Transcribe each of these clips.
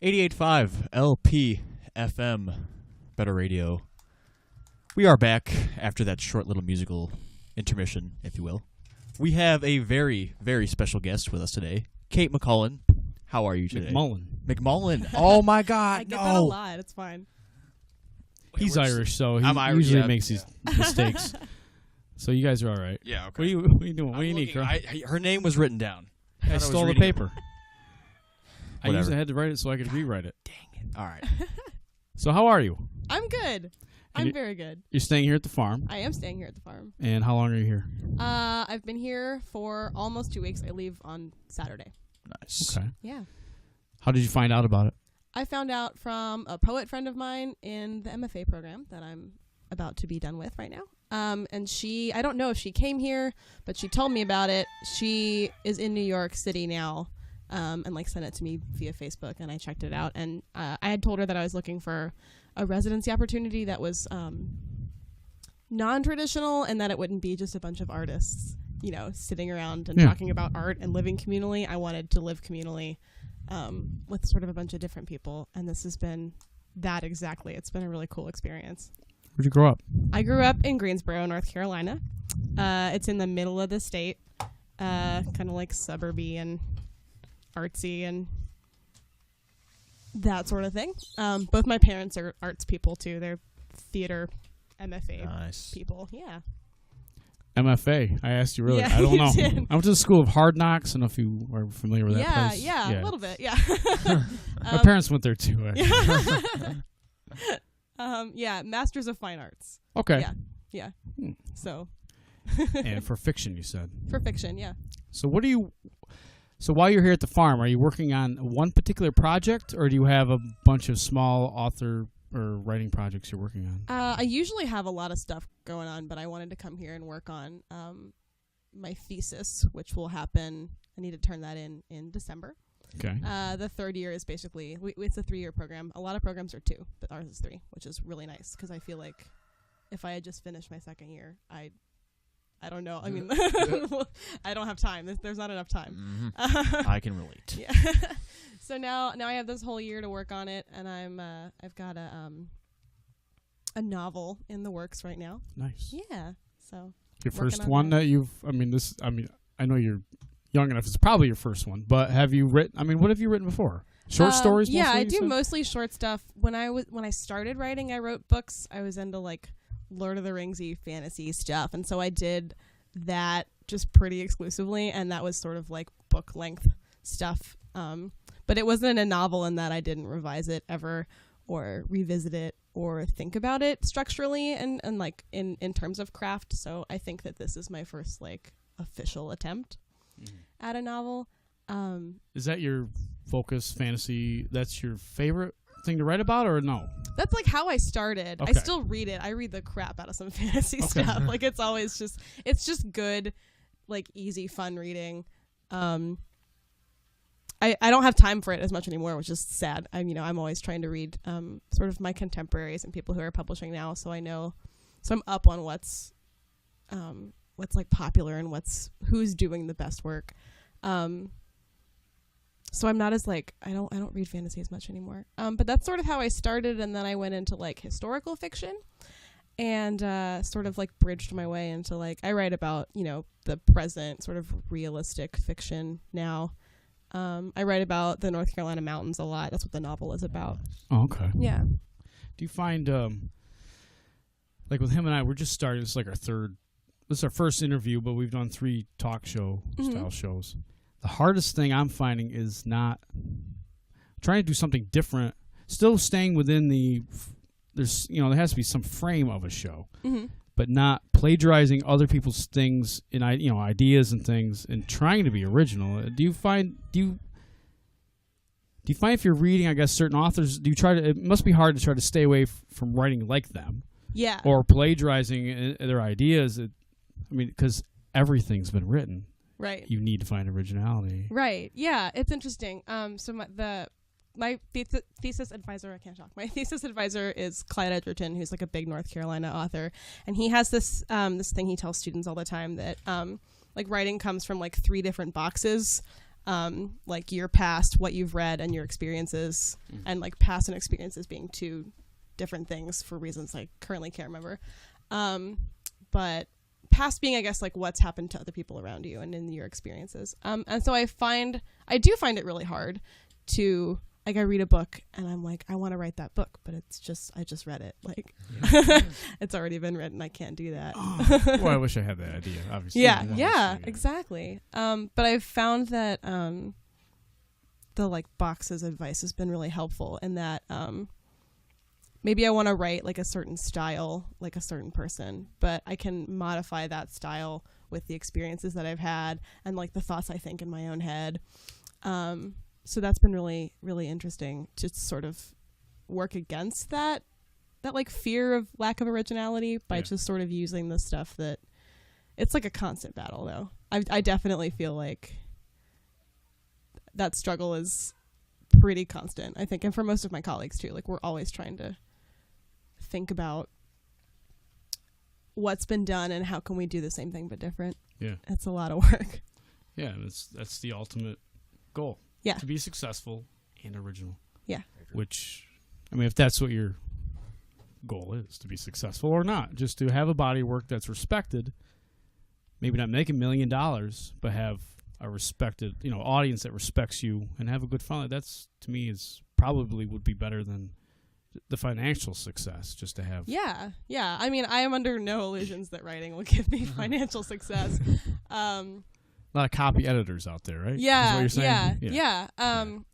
88.5 LP FM, Better Radio. We are back after that short little musical intermission, if you will. We have a very, very special guest with us today, Kate McMullen. How are you today? McMullen. Oh my God! I get that a lot. It's fine. He's Irish, so he usually makes these mistakes. So you guys are all right. Yeah. Okay. What are you doing? What do you need, girl? Her name was written down. I stole the paper. I Whatever. had to write it so I could rewrite it. Dang it! All right. So how are you? I'm good. I'm very good. You're staying here at the farm. I am staying here at the farm. And how long are you here? I've been here for almost 2 weeks. I leave on Saturday. Nice. Okay. Yeah. How did you find out about it? I found out from a poet friend of mine in the MFA program that I'm about to be done with right now. And I don't know if she came here, but she told me about it. She is in New York City now, and sent it to me via Facebook, and I checked it out. And I had told her that I was looking for a residency opportunity that was non-traditional, and that it wouldn't be just a bunch of artists, sitting around and talking about art and living communally. I wanted to live communally with sort of a bunch of different people, and this has been that exactly. It's been a really cool experience. Where'd you grow up? I grew up in Greensboro, North Carolina. It's in the middle of the state, kind of like suburby and artsy and that sort of thing. Both my parents are arts people too. They're theater MFA people. Yeah. MFA. I asked you really. Yeah, I don't know. did. I went to the School of Hard Knocks. I don't know if you are familiar with that place. Yeah, a little bit. Yeah. My parents went there too. Masters of Fine Arts. Okay. Yeah. So. And for fiction, you said. For fiction, yeah. So while you're here at the farm, are you working on one particular project, or do you have a bunch of small author or writing projects you're working on? I usually have a lot of stuff going on, but I wanted to come here and work on my thesis, which will happen. I need to turn that in December. Okay. The third year is basically, it's a 3-year program. A lot of programs are 2, but ours is 3, which is really nice because I feel like if I had just finished my second year, I don't know. I mean, I don't have time. There's not enough time. Mm-hmm. I can relate. Yeah. So now I have this whole year to work on it, and I've got a novel in the works right now. Nice. Yeah. So your first one that you've. I know you're young enough. It's probably your first one, but have you written? I mean, what have you written before? Short stories. Yeah, mostly, I do mostly short stuff. When I started writing, I wrote books. I was into Lord of the Ringsy fantasy stuff, and so I did that just pretty exclusively, and that was sort of like book length stuff, but it wasn't a novel in that I didn't revise it ever or revisit it or think about it structurally and in terms of craft. So I think that this is my first official attempt at a novel. Is that your focus, fantasy? That's your favorite thing to write about, or no? That's how I started. Okay. I still read it. I read the crap out of some fantasy stuff. It's always just good, easy, fun reading. I don't have time for it as much anymore, which is sad. I'm always trying to read sort of my contemporaries and people who are publishing now, so I'm up on what's popular and who's doing the best work. So I'm not as I don't read fantasy as much anymore. But that's sort of how I started, and then I went into historical fiction, and sort of bridged my way into I write about the present, sort of realistic fiction now. I write about the North Carolina mountains a lot. That's what the novel is about. Oh, okay. Yeah. Do you find with him and I, we're just starting. This is our first interview, but we've done 3 talk show style shows. The hardest thing I'm finding is not trying to do something different, still staying within there has to be some frame of a show, but not plagiarizing other people's things and ideas and things and trying to be original. Do you find if you're reading, I guess, certain authors, it must be hard to try to stay away from writing like them. Yeah. Or plagiarizing their ideas. Because everything's been written. Right. You need to find originality. Right. Yeah, it's interesting. So my thesis advisor, I can't talk. My thesis advisor is Clyde Edgerton, who's a big North Carolina author, and he has this thing he tells students all the time that writing comes from 3 different boxes. like your past, what you've read, and your experiences, and like past and experiences being two different things for reasons I currently can't remember. But past being, I guess, like what's happened to other people around you and in your experiences. And so I do find it really hard to, like, I read a book and I'm like, I want to write that book, but I just read it. Like, it's already been written. I can't do that. Well, I wish I had that idea, obviously. Yeah, exactly. But I've found that the like box's advice has been really helpful in that maybe I want to write like a certain style, like a certain person, but I can modify that style with the experiences that I've had and like the thoughts I think in my own head. So that's been really, really interesting to sort of work against that like fear of lack of originality by just sort of using the stuff that it's like a constant battle though. I definitely feel like that struggle is pretty constant, I think. And for most of my colleagues too, like we're always trying to think about what's been done and how can we do the same thing but different. Yeah. It's a lot of work. Yeah. That's the ultimate goal. Yeah. To be successful and original. Yeah. Which, I mean, if that's what your goal is, to be successful or not, just to have a body of work that's respected, maybe not make $1 million, but have a respected, audience that respects you and have a good following. That's, to me, is probably would be better than the financial success, just to have. Yeah. I mean, I am under no illusions that writing will give me financial success. A lot of copy editors out there, right? Yeah, is what you're saying? yeah.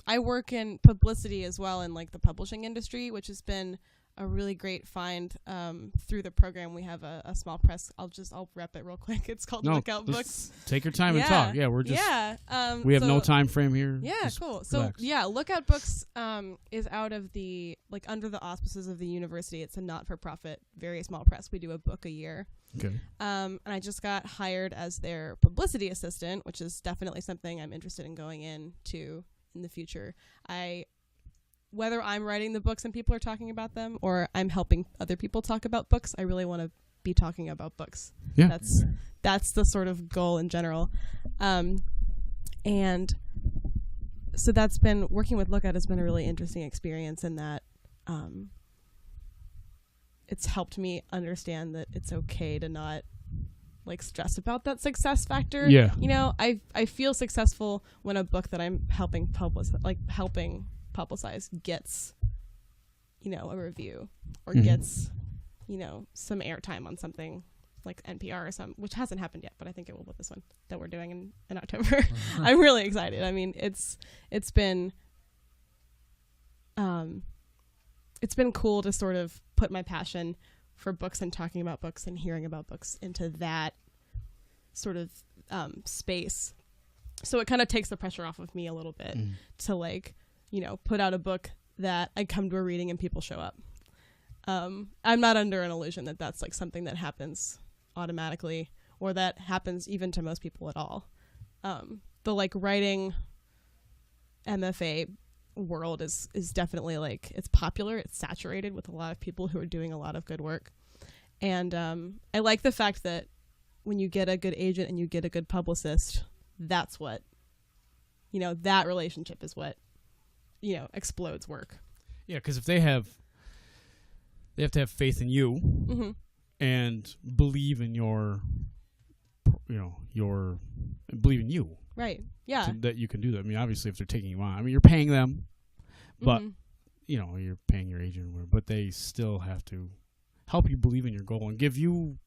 I work in publicity as well in like the publishing industry, which has been a really great find through the program. We have a small press. I'll rep it real quick. It's called Lookout Books. Take your time and talk. Yeah, we're just we have no time frame here. Yeah, just cool. So relax. yeah, Lookout Books is out of the like under the auspices of the university. It's a not-for-profit, very small press. We do a book a year. Okay. And I just got hired as their publicity assistant, which is definitely something I'm interested in going into in the future. Whether I'm writing the books and people are talking about them or I'm helping other people talk about books, I really want to be talking about books. Yeah. That's the sort of goal in general. And so that's been, working with Lookout has been a really interesting experience in that it's helped me understand that it's okay to not like stress about that success factor. Yeah. I feel successful when a book that I'm helping publicize gets, a review or gets, some airtime on something like NPR or which hasn't happened yet, but I think it will with this one that we're doing in October. I'm really excited. I mean, it's been cool to sort of put my passion for books and talking about books and hearing about books into that sort of space. So it kind of takes the pressure off of me a little bit to like, put out a book that I come to a reading and people show up. I'm not under an illusion that that's like something that happens automatically or that happens even to most people at all. The like writing MFA world is definitely like, it's popular, it's saturated with a lot of people who are doing a lot of good work. And I like the fact that when you get a good agent and you get a good publicist, that's what, that relationship is what, explodes work. Yeah, because if they have to have faith in you and believe in believe in you. Right. Yeah. That you can do that. I mean, obviously, if they're taking you on, I mean, you're paying them, but you're paying your agent, but they still have to help you believe in your goal and give you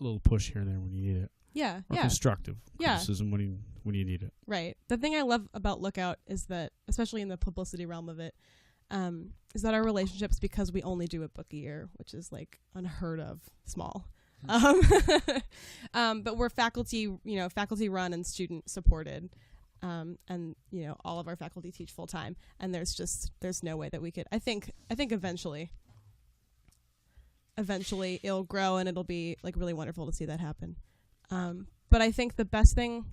a little push here and there when you need it. Yeah. Or constructive criticism when you need it. Right. The thing I love about Lookout is that, especially in the publicity realm of it, is that our relationships, because we only do a book a year, which is like unheard of small. But we're faculty run and student supported. And all of our faculty teach full time, and there's no way that we could, I think eventually it'll grow and it'll be like really wonderful to see that happen. But I think the best thing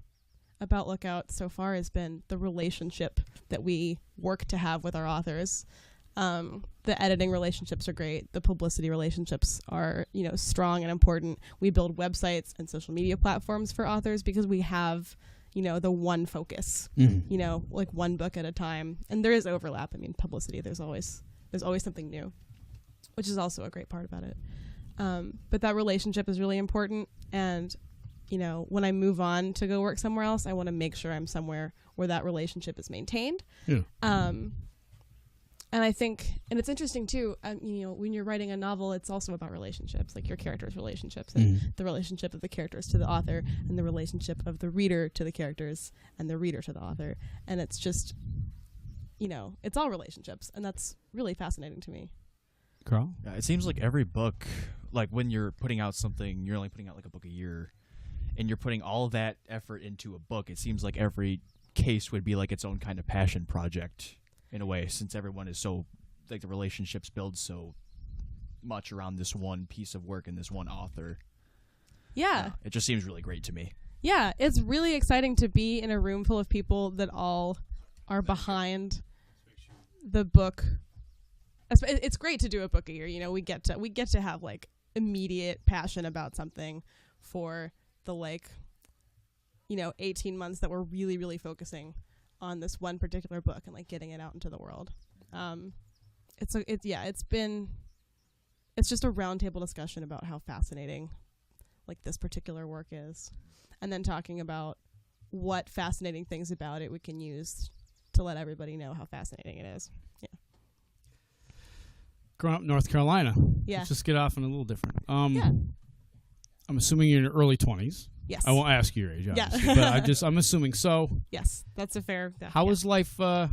about Lookout so far has been the relationship that we work to have with our authors. The editing relationships are great. The publicity relationships are, strong and important. We build websites and social media platforms for authors because we have, the one focus, like one book at a time. And there is overlap. I mean, publicity, there's always something new, which is also a great part about it. But that relationship is really important. And, when I move on to go work somewhere else, I want to make sure I'm somewhere where that relationship is maintained. Yeah. And I think, and it's interesting too, when you're writing a novel, it's also about relationships, like your characters' relationships, and the relationship of the characters to the author, and the relationship of the reader to the characters, and the reader to the author. And it's just, it's all relationships, and that's really fascinating to me. Carl? Yeah, it seems like every book, like when you're putting out something, you're only putting out like a book a year, and you're putting all of that effort into a book. It seems like every case would be like its own kind of passion project. In a way, since everyone is so, like, the relationships build so much around this one piece of work and this one author. Yeah. It just seems really great to me. Yeah, it's really exciting to be in a room full of people that all are behind the book. It's great to do a book a year. We get to have, like, immediate passion about something for the, 18 months that we're really, really focusing on this one particular book and, like, getting it out into the world. It's just a roundtable discussion about how fascinating, like, this particular work is, and then talking about what fascinating things about it we can use to let everybody know how fascinating it is. Yeah. Growing up in North Carolina. Yeah. Let's just get off on a little different. Yeah. I'm assuming you're in your early 20s. Yes. I won't ask you your age, obviously, Yeah. but I'm assuming so. Yes, that's a fair. How was life? How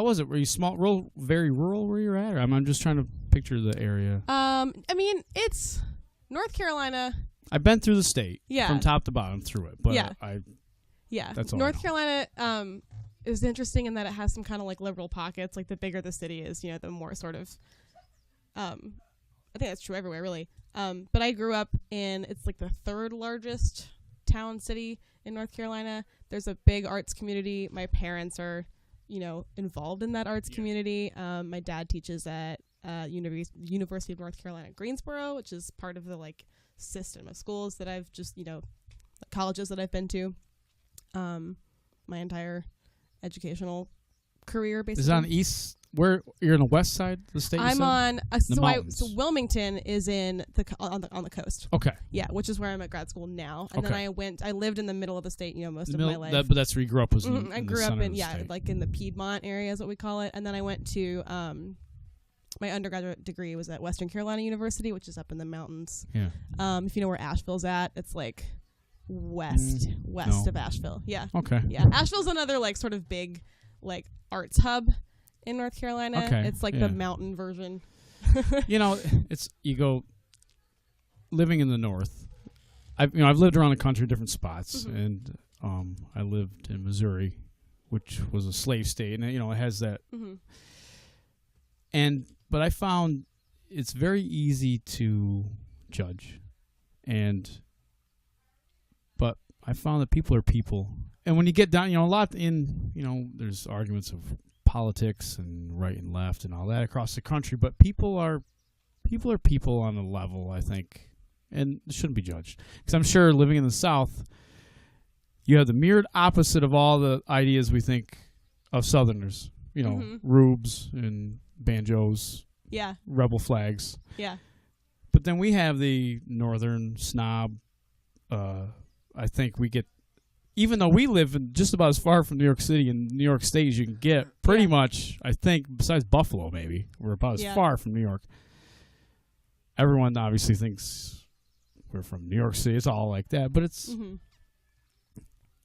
was it? Were you small, very rural where you're at? Or I'm just trying to picture the area. I mean, it's North Carolina. I've been through the state, Yeah. from top to bottom through it, but Yeah. Yeah, that's all. North Carolina is interesting in that it has some kind of, like, liberal pockets. Like, the bigger the city is, the more sort of. I think that's true everywhere, really. But I grew up it's like the third largest town city in North Carolina. There's a big arts community. My parents are, involved in that arts community. My dad teaches at University of North Carolina, Greensboro, which is part of the, like, system of schools that I've just, colleges that I've been to. My entire educational career, basically. Is it on the east? Where you're on the west side of the state? I'm on. mountains. So Wilmington is in on the coast. Okay. Yeah, which is where I'm at grad school now. And then I lived in the middle of the state, most of my life. But that's where you grew up. Was in, I in grew the up center in of the state. like in the Piedmont area is what we call it. And then I went to my undergraduate degree was at Western Carolina University, which is up in the mountains. Yeah. If you know where Asheville's at, it's like west of Asheville. Yeah. Okay. Yeah. Asheville's another, like, sort of big, like, arts hub in North Carolina. Okay, It's like the mountain version. It's you go living in the north. I've lived around the country, different spots, and I lived in Missouri, which was a slave state, and it has that. But I found it's very easy to judge, but I found that people are people, and when you get down, a lot there's arguments of politics and right and left and all that across the country, but people are people on a level, I think, and shouldn't be judged. Because I'm sure living in the South, you have the mirrored opposite of all the ideas we think of Southerners. Rubes and banjos, rebel flags. Yeah. But then we have the Northern snob. I think we get. Even though we live in just about as far from New York City and New York State as you can get, pretty much, I think, besides Buffalo, maybe, we're about as far from New York. Everyone obviously thinks we're from New York City. It's all like that. But it's,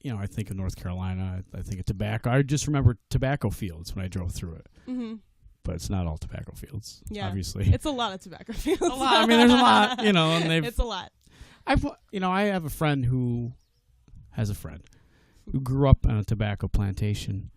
I think of North Carolina. I think of tobacco. I just remember tobacco fields when I drove through it. But it's not all tobacco fields, obviously. It's a lot of tobacco fields. A lot. I mean, there's a lot, and they've... It's a lot. I have a friend who has a friend who grew up on a tobacco plantation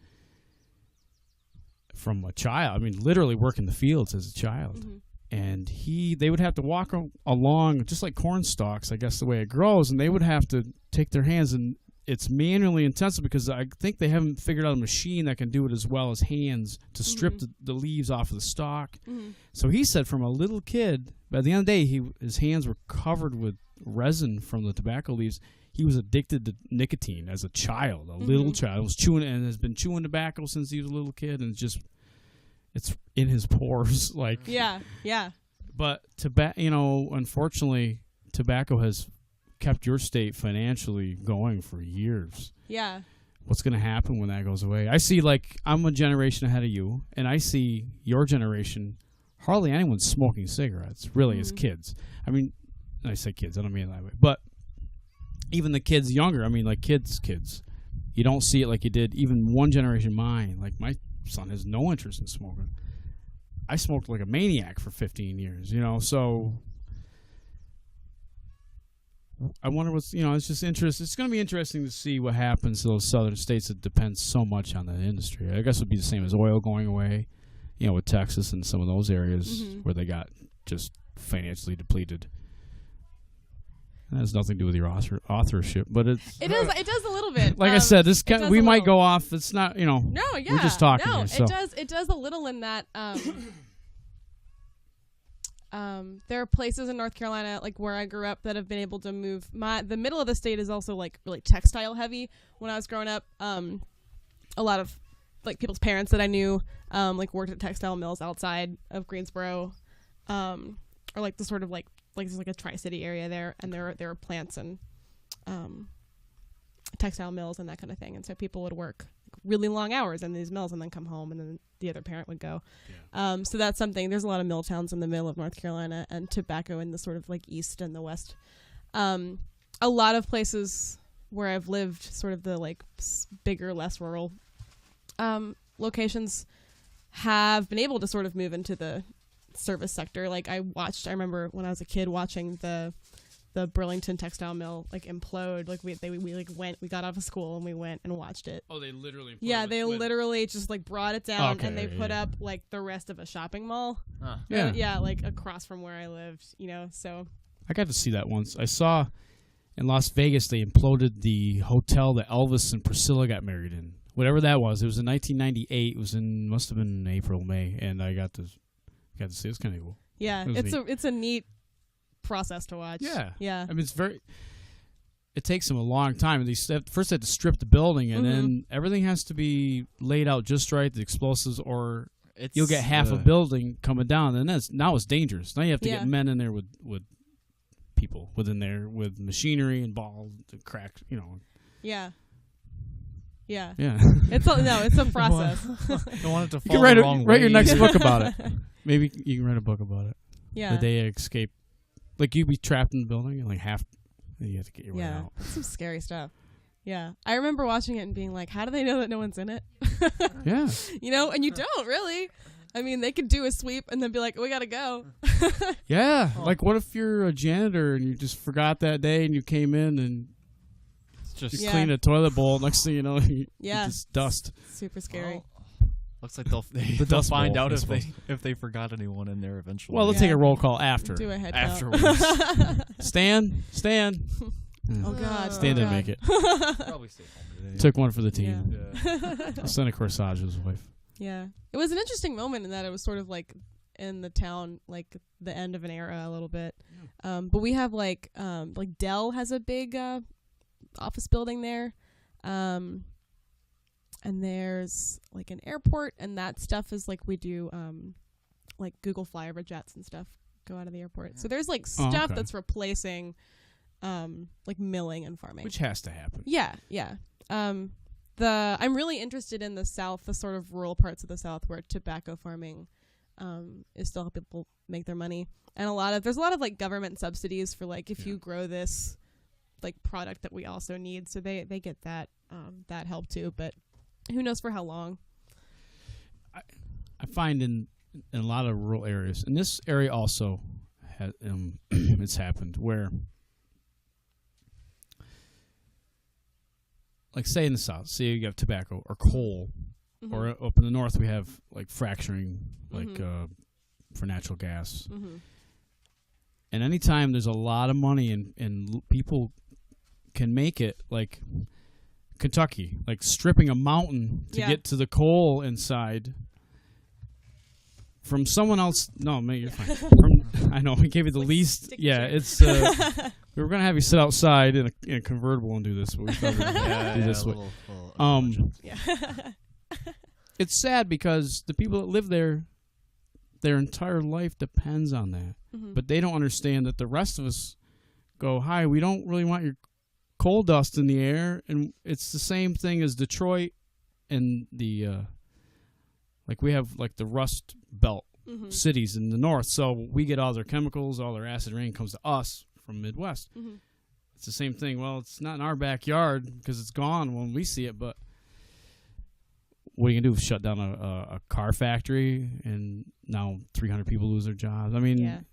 from a child. I mean, literally working the fields as a child. And they would have to walk along just like corn stalks, I guess the way it grows, and they would have to take their hands, and it's manually intensive because I think they haven't figured out a machine that can do it as well as hands to strip the leaves off of the stalk. So he said from a little kid, by the end of the day, his hands were covered with resin from the tobacco leaves. he was addicted to nicotine as a child, a little child. Was chewing and has been chewing tobacco since he was a little kid, and it's in his pores. Like yeah. But unfortunately, tobacco has kept your state financially going for years. Yeah. What's going to happen when that goes away? I see, like, I'm a generation ahead of you, and I see your generation, hardly anyone's smoking cigarettes, really, as kids. I mean, I say kids, I don't mean it that way. But even the kids younger, I mean, like, kids, you don't see it like you did even one generation mine. Like, my son has no interest in smoking. I smoked like a maniac for 15 years, so I wonder what's, it's just interesting. It's going to be interesting to see what happens to those southern states that depend so much on the industry. I guess it would be the same as oil going away, with Texas and some of those areas where they got just financially depleted. That has nothing to do with your authorship, but it does a little bit. Like I said, this we might go off. It's not, No, yeah. We're just talking No, here, so. it does a little in that. There are places in North Carolina, like where I grew up, that have been able to move. The middle of the state is also like really textile heavy. When I was growing up, a lot of like people's parents that I knew, like worked at textile mills outside of Greensboro, or like the sort of like there's like a Tri-City area there, and there are plants and textile mills and that kind of thing. And so people would work really long hours in these mills and then come home, and then the other parent would go. Yeah. So that's something. There's a lot of mill towns in the middle of North Carolina, and tobacco in the sort of like east and the west. A lot of places where I've lived, sort of the like bigger, less rural locations, have been able to sort of move into the service sector. Like I remember when I was a kid watching the Burlington textile mill like implode. Like we got out of school and we went and watched it. Oh, they literally literally just like brought it down, and they put up like the rest of a shopping mall. Like across from where I lived, so I got to see that once. I saw in Las Vegas they imploded the hotel that Elvis and Priscilla got married in. Whatever that was. It was in 1998. It was must have been in April, May, and I got to see. It's kind of cool. Yeah, it's a neat process to watch. Yeah. I mean, it takes them a long time. First they have to strip the building, and then everything has to be laid out just right, the explosives, or you'll get half a building coming down, and now it's dangerous. Now you have to get men in there with people within there with machinery and ball to crack, Yeah. It's a process. Don't want it to fall you can the wrong way. write your next book about it. Maybe you can write a book about it. Yeah. The day I escape. Like, you'd be trapped in the building and, like, you have to get your way out. That's some scary stuff. Yeah. I remember watching it and being like, how do they know that no one's in it? Yeah. And you don't really. I mean, they could do a sweep and then be like, we got to go. Yeah. Like, what if you're a janitor and you just forgot that day and you came in and you cleaned a toilet bowl. Next thing you know, you just dust. Super scary. Well, looks like they'll find out if they forgot anyone in there eventually. Well, let's take a roll call after. Do a head afterwards. Stan. Oh God. Stan didn't make it. Probably stay home today. Took one for the team. Yeah. I'll send a corsage to his wife. Yeah. It was an interesting moment in that it was sort of like in the town, like the end of an era a little bit. Yeah. But we have like Dell has a big office building there. And there's like an airport, and that stuff is like we do like Google flyover jets and stuff go out of the airport. So there's like stuff that's replacing like milling and farming. Which has to happen. Yeah. I'm really interested in the South, the sort of rural parts of the South where tobacco farming is still helping people make their money. And there's a lot of like government subsidies for like if you grow this like product that we also need. So they get that help too, but who knows for how long. I find in a lot of rural areas, and this area also has it's happened where, like say in the South, say you have tobacco or coal, or up in the North we have like fracturing, like for natural gas. And anytime there's a lot of money and people can make it, like Kentucky, like stripping a mountain to get to the coal inside from someone else. No, mate, you're fine. I know, we gave you the like least. Yeah, shirt. it's We were gonna have you sit outside in a convertible and do this, but we thought we'd do this way. Yeah. It's sad because the people that live there, their entire life depends on that. Mm-hmm. But they don't understand that the rest of us go, hi, we don't really want your coal dust in the air. And it's the same thing as Detroit and the, like we have like the Rust Belt cities in the north. So we get all their chemicals, all their acid rain comes to us from Midwest. Mm-hmm. It's the same thing. Well, it's not in our backyard because it's gone when we see it, but what are you going to do? Shut down a car factory and now 300 people lose their jobs? I mean,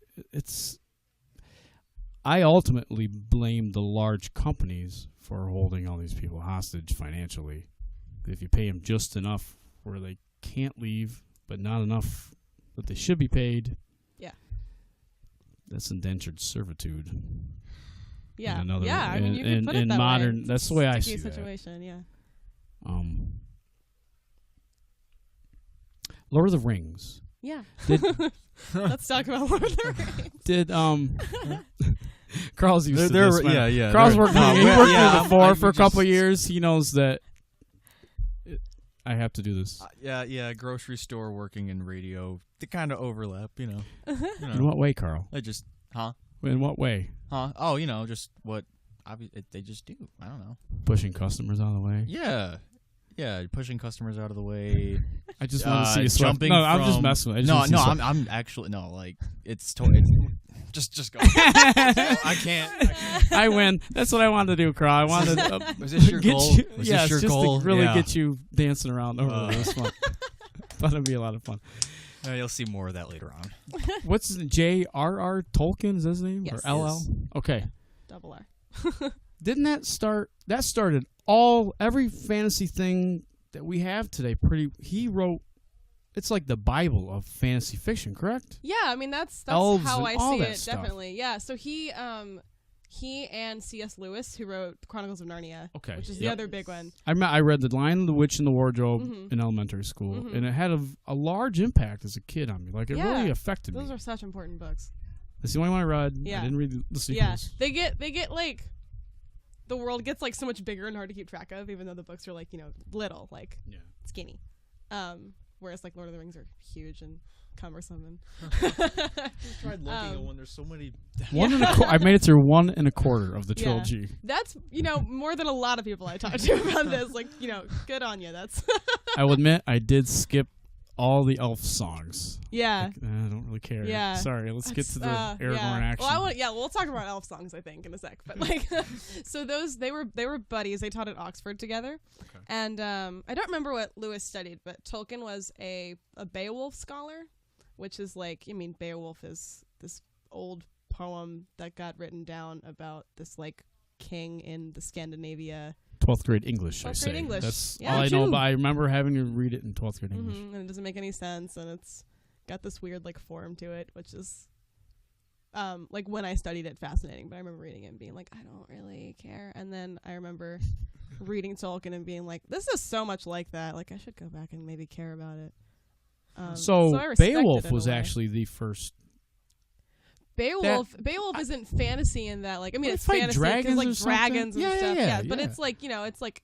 I ultimately blame the large companies for holding all these people hostage financially. If you pay them just enough where they can't leave, but not enough that they should be paid, that's indentured servitude. Yeah, another, I mean, you can put it that modern, way. that's the way I see situation, that. Lord of the Rings. Yeah. Let's talk about Lord of the Rings. Did Carl's used to this. Yeah. Carl's worked with me before for a couple of years. He knows that I have to do this. Grocery store working in radio. They kind of overlap, you know. In what way, Carl? I just, In what way? Oh, just what they just do. I don't know. Pushing customers out of the way? Yeah, pushing customers out of the way. I just want to see you jumping. No, I'm just messing with it. I'm actually like it's just go. I can't. I win. That's what I wanted to do, Carl. I wanted to was this your goal? Was this your goal? To really get you dancing around over there. It was fun. Thought it'd be a lot of fun. You'll see more of that later on. What's his name? J.R.R. Tolkien? Is that his name? Yes. Or L.L.? Yes. Okay. Double R. Didn't that start? That started every fantasy thing that we have today. He wrote. It's like the Bible of fantasy fiction, correct? Yeah, I mean that's Elves how and I all see that it. stuff. Definitely. Yeah. So he and C.S. Lewis, who wrote the Chronicles of Narnia, which is the other big one. I read The Lion, the Witch, and the Wardrobe in elementary school, and it had a large impact as a kid on me. Like it really affected me. Those are such important books. That's the only one I read. Yeah. I didn't read the sequels. Yeah, they get like the world gets like so much bigger and hard to keep track of, even though the books are like little, like skinny. Whereas like Lord of the Rings are huge and cumbersome and. I tried looking at one. There's so many. I made it through 1 1/4 of the trilogy. That's more than a lot of people I talked to about this. Like good on you. That's. I will admit I did skip all the elf songs. Yeah. Like, I don't really care. Yeah. Sorry. Let's get to the Aragorn action. Well, we'll talk about elf songs I think in a sec. But like, so they were buddies. They taught at Oxford together. Okay. And I don't remember what Lewis studied, but Tolkien was a Beowulf scholar, which is like, Beowulf is this old poem that got written down about this like king in the Scandinavia. 12th grade English, I say. 12th grade English. That's all I know, but I remember having to read it in 12th grade English. And it doesn't make any sense, and it's got this weird like form to it, which is like when I studied it, fascinating. But I remember reading it and being like, I don't really care. And then I remember reading Tolkien and being like, this is so much like that. Like I should go back and maybe care about it. So I respect Beowulf it in was a way. actually the first. Beowulf isn't fantasy in that, like, it's fantasy dragons because, like, dragons and stuff. Yeah, but yeah. it's like, it's like,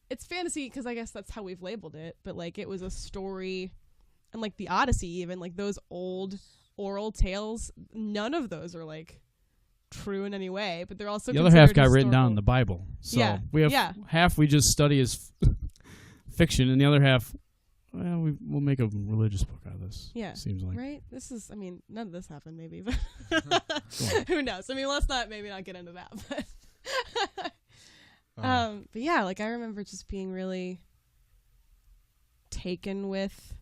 it's fantasy because I guess that's how we've labeled it. But like, it was a story, and like the Odyssey, even like those old oral tales, none of those are like true in any way. But they're also the other half got historical. written down in the Bible. So we have half we just study as fiction, and the other half. Well, we'll make a religious book out of this. Yeah. Seems like. Right? This is, none of this happened maybe, but who knows? Let's maybe not get into that. But yeah, like I remember just being really taken with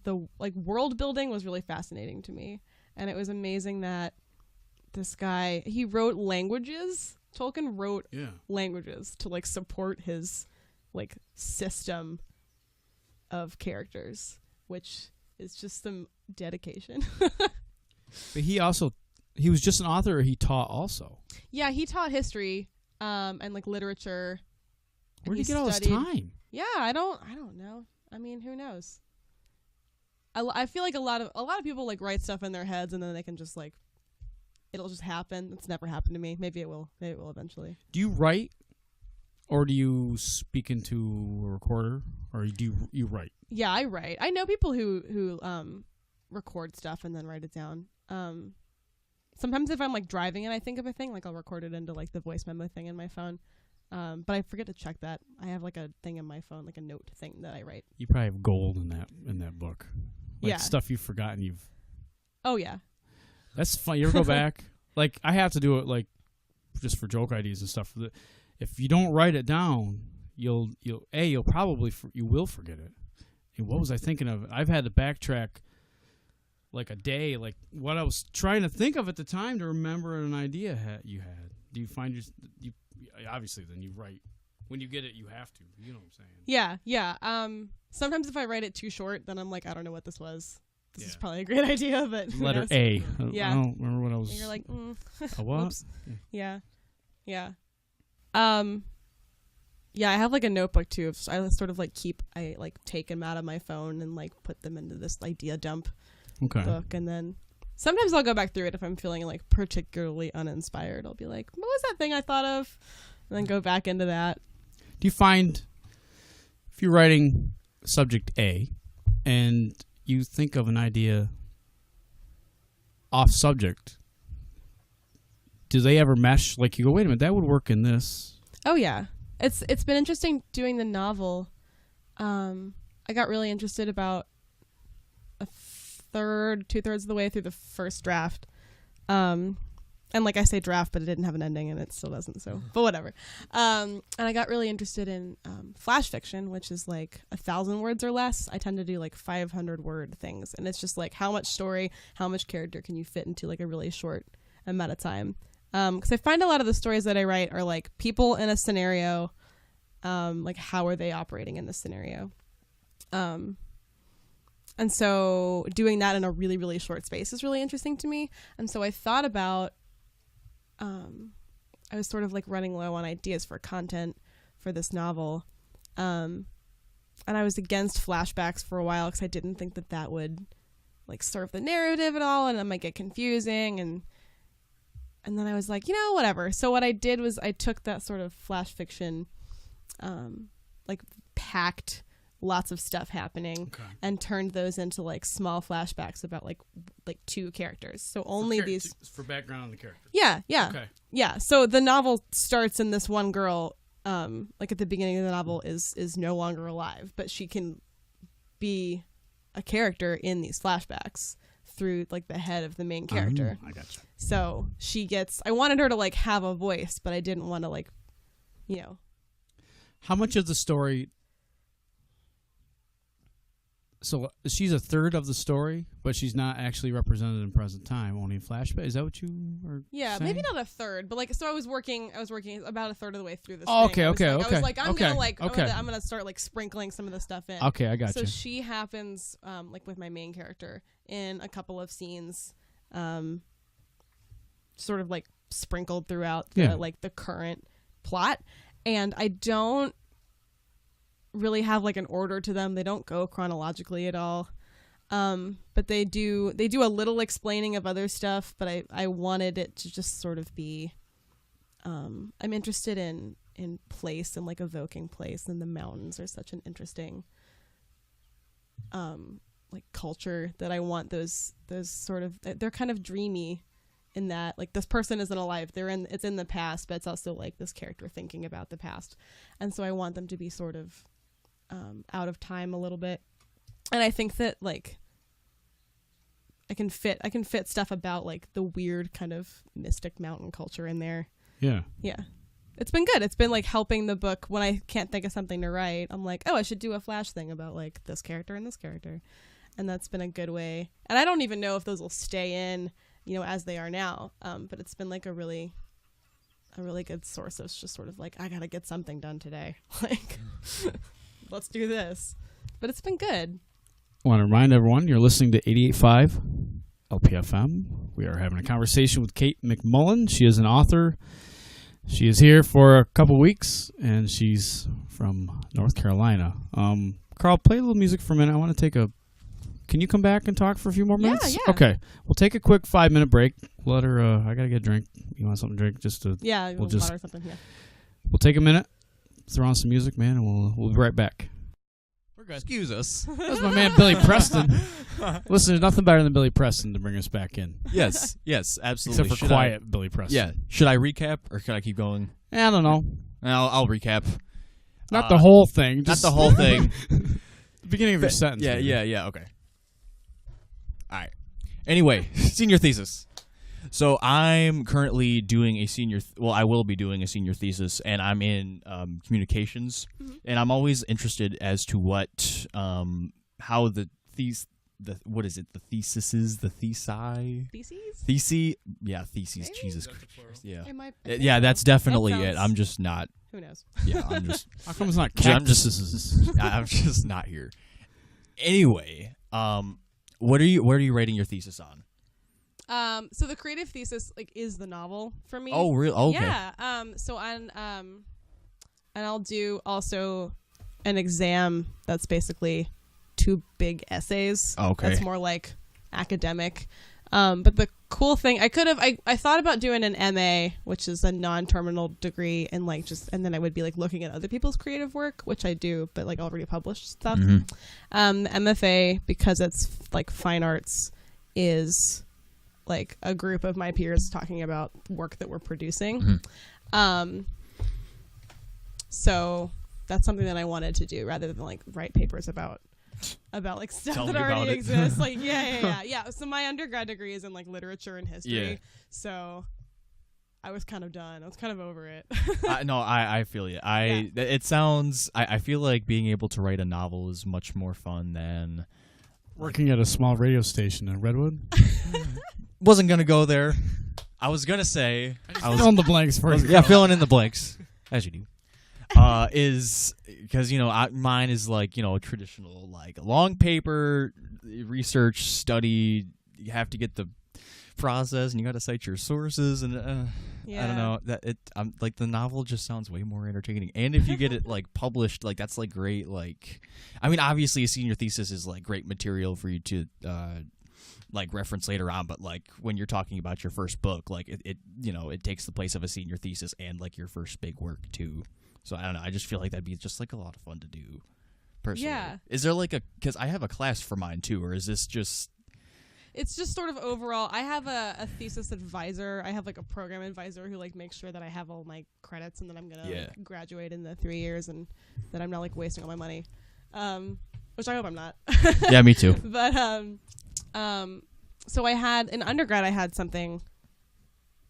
the, like, world building was really fascinating to me. And it was amazing that this guy, he wrote languages. Tolkien wrote languages to like support his like system of characters, which is just some dedication. But he was just an author, or he taught also? Yeah, he taught history and like literature. Where did he get all his time? Yeah, I don't know. Who knows? I feel like a lot of people like write stuff in their heads and then they can just like it'll just happen. It's never happened to me. Maybe it will. Maybe it will eventually. Do you write, or do you speak into a recorder, or do you write? Yeah, I write. I know people who record stuff and then write it down. Sometimes if I'm like driving and I think of a thing, like I'll record it into like the voice memo thing in my phone. But I forget to check that. I have like a thing in my phone, like a note thing that I write. You probably have gold in that book. Like Yeah. stuff you've forgotten. Oh yeah. That's fun. You ever go back? Like I have to do it like just for joke ideas and stuff. If you don't write it down, you will forget it. And what was I thinking of? I've had to backtrack like a day, like what I was trying to think of at the time to remember an idea you had. Do you find you obviously then you write when you get it, you have to. You know what I'm saying? Yeah. Sometimes if I write it too short, then I'm like, I don't know what this was. This is Yeah. probably a great idea, but who Letter knows? A. Yeah. I don't remember what I was. And you're like, A what? whoops. Yeah. Yeah, I have like a notebook too. I sort of like take them out of my phone and like put them into this idea dump Okay. book, and then sometimes I'll go back through it if I'm feeling like particularly uninspired. I'll be like, what was that thing I thought of? And then go back into that. Do you find if you're writing subject A and you think of an idea off subject, do they ever mesh? Like you go, wait a minute, that would work in this. Oh yeah, it's been interesting doing the novel. I got really interested about two-thirds of the way through the first draft. And like I say draft, but it didn't have an ending and it still doesn't, so but whatever. And I got really interested in flash fiction, which is like 1,000 words or less. I tend to do like 500 word things, and it's just like how much story, how much character can you fit into like a really short amount of time. Because I find a lot of the stories that I write are like people in a scenario, like how are they operating in this scenario. And so doing that in a really, really short space is really interesting to me. And so I thought about, I was sort of like running low on ideas for content for this novel. And I was against flashbacks for a while because I didn't think that would like serve the narrative at all, and it might get confusing. And then I was like, whatever. So what I did was I took that sort of flash fiction, like packed lots of stuff happening, and turned those into like small flashbacks about like two characters. So only these for background on the character. Yeah. Okay. Yeah. So the novel starts in this one girl, like at the beginning of the novel is no longer alive, but she can be a character in these flashbacks through like the head of the main character. I gotcha. So I wanted her to like have a voice, but I didn't want to like, How much of the story? So she's a third of the story, but she's not actually represented in present time, only in flashback. Is that what you are saying? Maybe not a third, but like, so I was working about a third of the way through this. Oh, thing. okay. I was like, I'm gonna start like sprinkling some of the stuff in. Okay, I got you. So she happens, like with my main character in a couple of scenes, sort of like sprinkled throughout the current plot, and I don't really have like an order to them. They don't go chronologically at all, but they do a little explaining of other stuff, but I wanted it to just sort of be I'm interested in place and like evoking place, and the mountains are such an interesting like culture that I want those sort of, they're kind of dreamy in that like this person isn't alive, it's in the past, but it's also like this character thinking about the past, and so I want them to be sort of out of time a little bit. And I think that like I can fit stuff about like the weird kind of mystic mountain culture in there. Yeah It's been good. It's been like helping the book when I can't think of something to write. I'm like, I should do a flash thing about like this character and this character, and that's been a good way. And I don't even know if those will stay in as they are now, but it's been like a really good source of just sort of like, I gotta get something done today, like let's do this. But it's been good. I want to remind everyone you're listening to 88.5 LPFM. We are having a conversation with Kate McMullen. She is an author. She is here for a couple weeks, and she's from North Carolina. Carl, play a little music for a minute. I want to take a can you come back and talk for a few more minutes? Yeah. Okay. We'll take a quick 5-minute break. Let her. I gotta get a drink. You want something to drink? Yeah. We'll just water or something. Yeah. We'll take a minute, throw on some music, man, and we'll be right back. We're good. Excuse us. That was my man Billy Preston. Listen, there's nothing better than Billy Preston to bring us back in. Yes, absolutely. Except for quiet Billy Preston. Yeah. Should I recap or should I keep going? I don't know. I'll recap. Not the whole thing. Not the whole thing. The beginning of your sentence. Yeah, maybe. yeah. Okay. All right. Anyway, senior thesis. So I'm currently doing a I will be doing a senior thesis, and I'm in communications, and I'm always interested as to how the thesis, what is it? The theses, the thesi, Theses. Yeah, theses. Maybe? Jesus Christ. Yeah. It might, I think Yeah, so. that's definitely That it. sounds- I'm just not. Who knows? Yeah, I'm just. How come it's not I'm cactuses? I'm just not here. Anyway, what are you writing your thesis on? So the creative thesis is the novel for me. Oh, really? Okay. Yeah. So on and I'll do also an exam that's basically 2 big essays. Okay. That's more like academic. But the cool thing, I thought about doing an MA, which is a non-terminal degree, and and then I would be looking at other people's creative work, which I do, but already published stuff. Mhm. The MFA, because it's fine arts, is a group of my peers talking about work that we're producing. Mhm. So that's something that I wanted to do rather than write papers about stuff Tell that me about already it. exists. Yeah. So my undergrad degree is in literature and history. Yeah. So I was kind of done. I was kind of over it. No, I feel you. It sounds. I feel like being able to write a novel is much more fun than Working at a small radio station in Redwood. Wasn't gonna go there. I was gonna say. I was Fill in the blanks for you. yeah, filling in the blanks as you do. Is because mine is a traditional long paper research study. You have to get the process and you got to cite your sources and Yeah. I don't know that the novel just sounds way more entertaining, and if you get it published, that's great. Obviously a senior thesis is great material for you to reference later on, but when you're talking about your first book, it takes the place of a senior thesis and your first big work too. So I don't know. I just feel like that'd be just a lot of fun to do. Personally, Yeah. Is there because I have a class for mine too, or is this just? It's just sort of overall. I have a thesis advisor. I have a program advisor who makes sure that I have all my credits and that I'm gonna graduate in the 3 years and that I'm not wasting all my money, which I hope I'm not. Yeah, me too. But so I had in undergrad I had something.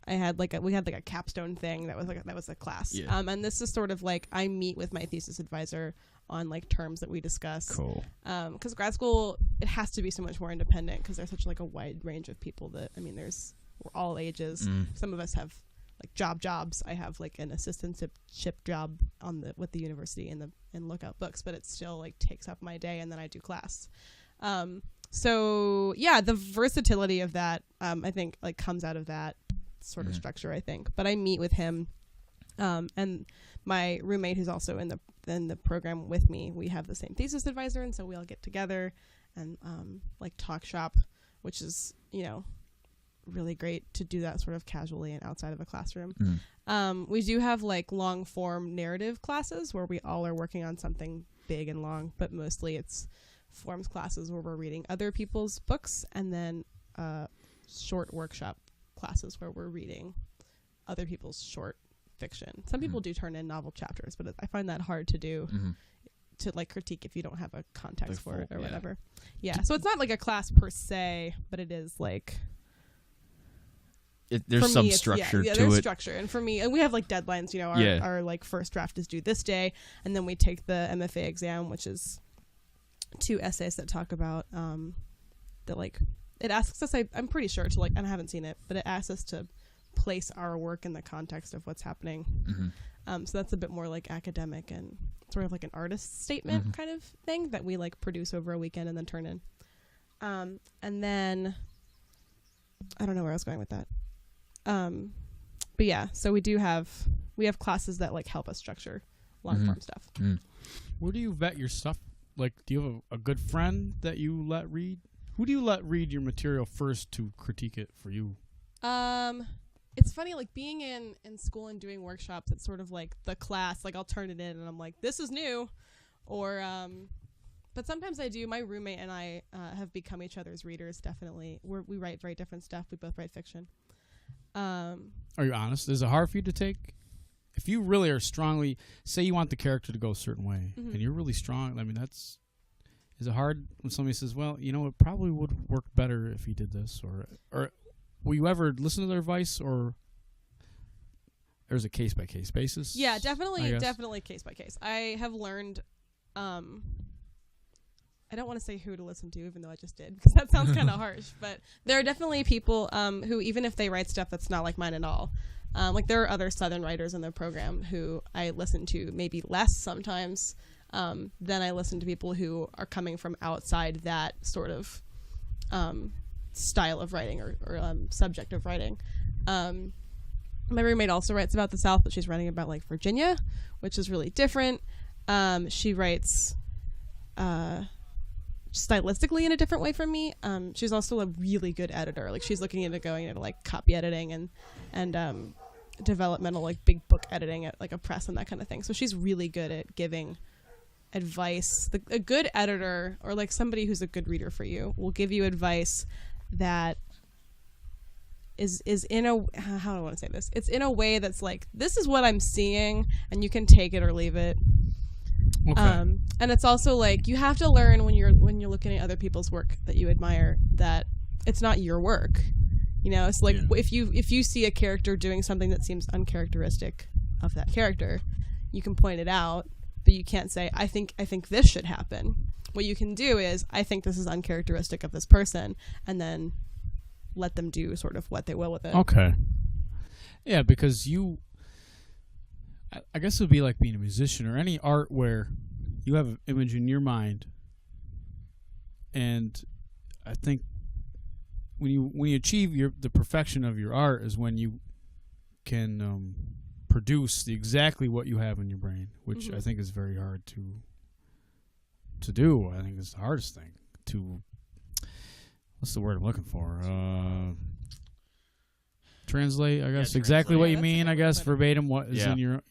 I had we had a capstone thing that was a class. Yeah. And this is sort of I meet with my thesis advisor on terms that we discuss. Cool. Because grad school, it has to be so much more independent because there's such a wide range of people that we're all ages. Some of us have jobs. I have an assistantship job with the university and look out books, but it still takes up my day, and then I do class. So yeah, the versatility of that I think comes out of that sort of structure, I think. But I meet with him, and my roommate who's also in the program with me, we have the same thesis advisor, and so we all get together and talk shop, which is really great to do that sort of casually and outside of a classroom. We do have long form narrative classes where we all are working on something big and long, but mostly it's forms classes where we're reading other people's books, and then short workshop classes where we're reading other people's short fiction. Some people do turn in novel chapters, but I find that hard to do to critique if you don't have a context for it or whatever. Yeah. So it's not a class per se, but it is there's some structure to there's it. structure. And for me, and we have deadlines, our first draft is due this day, and then we take the MFA exam, which is 2 essays that talk about it asks us, I'm pretty sure to and I haven't seen it, but it asks us to place our work in the context of what's happening. So that's a bit more academic and sort of an artist statement kind of thing that we produce over a weekend and then turn in. And then I don't know where I was going with that. But yeah, so we have classes that help us structure long form stuff. Where do you vet your stuff? like, do you have a good friend that you let read? Who do you let read your material first to critique it for you? It's funny, like being in school and doing workshops, it's sort of like the class, like I'll turn it in and I'm like, this is new. Or, but sometimes I do. My roommate and I have become each other's readers, definitely. We write very different stuff. We both write fiction. Are you honest? Is it hard for you to take? If you really are strongly, say you want the character to go a certain way, and you're really strong, I mean, is it hard when somebody says, well, you know, it probably would work better if he did this, or will you ever listen to their advice, or there's a case-by-case basis? Yeah, definitely case by case. I have learned, I don't want to say who to listen to, even though I just did, because that sounds kind of harsh, but there are definitely people who, even if they write stuff that's not like mine at all, like there are other Southern writers in the program who I listen to maybe less sometimes than I listen to people who are coming from outside that sort of style of writing or subject of writing. My roommate also writes about the South, but she's writing about like Virginia, which is really different. She writes stylistically in a different way from me. She's also a really good editor. Like she's looking into going into like copy editing and developmental like big book editing at like a press and that kind of thing. So she's really good at giving advice. A good editor or like somebody who's a good reader for you will give you advice that is in a, how do I want to say this? It's in a way that's like, this is what I'm seeing and you can take it or leave it. Okay. And it's also like you have to learn when you're looking at other people's work that you admire that it's not your work. You know, it's like if you see a character doing something that seems uncharacteristic of that character, you can point it out, but you can't say I think this should happen. What you can do is I think this is uncharacteristic of this person, and then let them do sort of what they will with it. Okay. Yeah, because I guess it would be like being a musician or any art where you have an image in your mind, and I think when you achieve the perfection of your art is when you can produce exactly what you have in your brain, which I think is very hard to do. I think it's the hardest thing to. What's the word I'm looking for? Translate, I guess, exactly what you mean, I guess, verbatim what is in your,